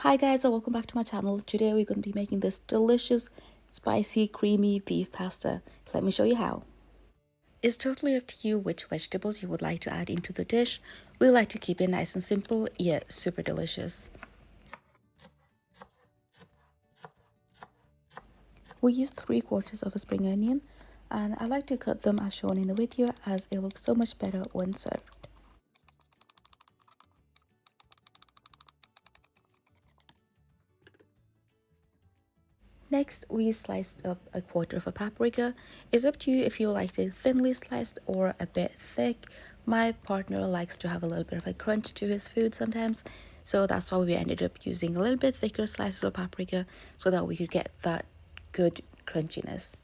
Hi guys and welcome back to my channel. Today we're going to be making this delicious, spicy, creamy beef pasta. Let me show you how. It's totally up to you which vegetables you would like to add into the dish. We like to keep it nice and simple, yet super delicious. We use 3/4 of a spring onion and I like to cut them as shown in the video as it looks so much better when served. Next, we sliced up 1/4 of a paprika. It's up to you if you like it thinly sliced or a bit thick. My partner likes to have a little bit of a crunch to his food sometimes, so that's why we ended up using a little bit thicker slices of paprika so that we could get that good crunchiness.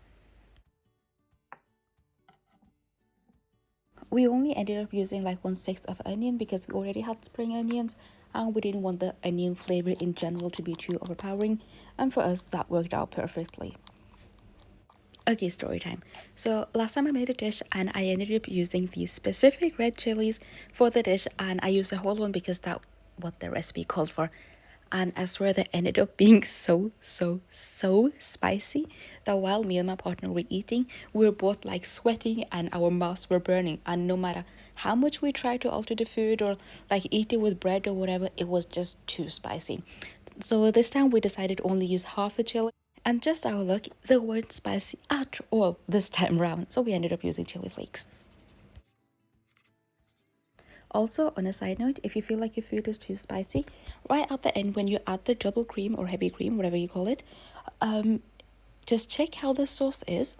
We only ended up using like 1/6 of onion because we already had spring onions and we didn't want the onion flavor in general to be too overpowering, and for us that worked out perfectly. Okay, story time. So last time I made a dish and I ended up using these specific red chilies for the dish, and I used a whole one because that's what the recipe called for. And I swear they ended up being so spicy that while me and my partner were eating, we were both like sweating and our mouths were burning. And no matter how much we tried to alter the food or like eat it with bread or whatever, it was just too spicy. So this time we decided to only use half a chili. And just our luck, they weren't spicy at all this time round, so we ended up using chili flakes. Also, on a side note, if you feel like your food is too spicy, right at the end when you add the double cream or heavy cream, whatever you call it, just check how the sauce is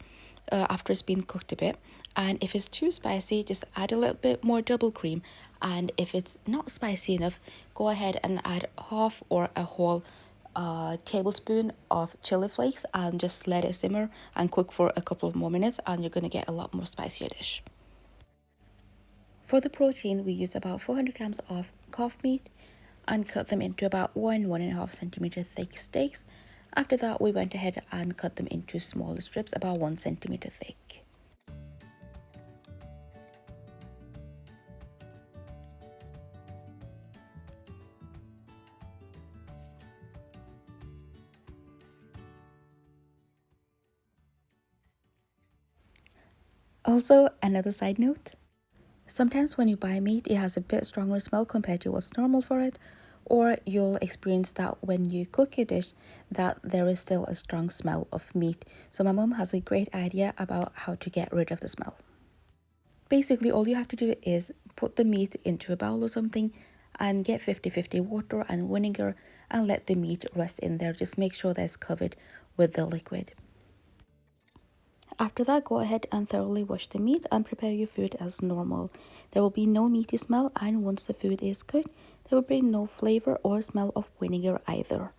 after it's been cooked a bit. And if it's too spicy, just add a little bit more double cream. And if it's not spicy enough, go ahead and add half or a whole tablespoon of chili flakes and just let it simmer and cook for a couple of more minutes, and you're going to get a lot more spicier dish. For the protein, we use about 400 grams of calf meat and cut them into about 1.5 centimeter thick steaks. After that, we went ahead and cut them into smaller strips about 1 centimeter thick. Also, another side note, sometimes when you buy meat, it has a bit stronger smell compared to what's normal for it, or you'll experience that when you cook a dish that there is still a strong smell of meat. So my mom has a great idea about how to get rid of the smell. Basically, all you have to do is put the meat into a bowl or something and get 50-50 water and vinegar and let the meat rest in there. Just make sure that it's covered with the liquid. After that, go ahead and thoroughly wash the meat and prepare your food as normal. There will be no meaty smell, and once the food is cooked, there will be no flavor or smell of vinegar either.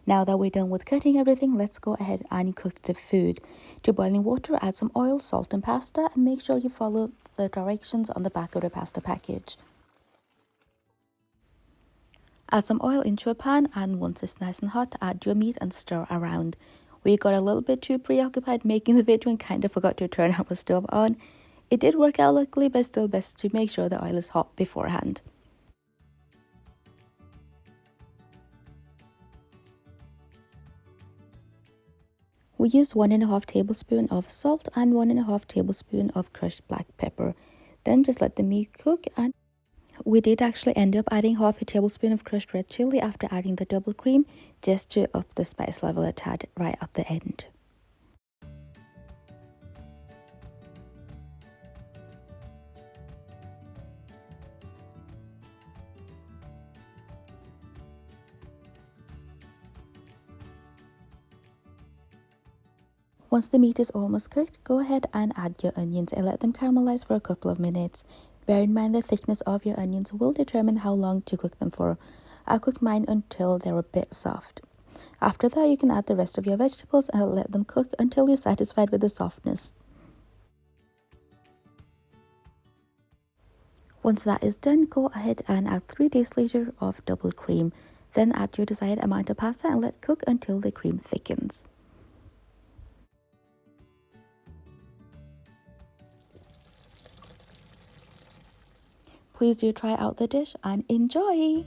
Now that we're done with cutting everything, let's go ahead and cook the food. To boiling water, add some oil, salt and pasta, and make sure you follow the directions on the back of the pasta package. Add some oil into a pan, and once it's nice and hot, add your meat and stir around. We got a little bit too preoccupied making the video and kind of forgot to turn our stove on. It did work out luckily, but still best to make sure the oil is hot beforehand. We used 1.5 tablespoon of salt and 1.5 tablespoon of crushed black pepper. Then just let the meat cook, and we did actually end up adding half a tablespoon of crushed red chili after adding the double cream, just to up the spice level a tad right at the end. Once the meat is almost cooked, go ahead and add your onions and let them caramelize for a couple of minutes. Bear in mind the thickness of your onions will determine how long to cook them for. I cooked mine until they're a bit soft. After that, you can add the rest of your vegetables and let them cook until you're satisfied with the softness. Once that is done, go ahead and add 3 deciliters of double cream. Then add your desired amount of pasta and let cook until the cream thickens. Please do try out the dish and enjoy!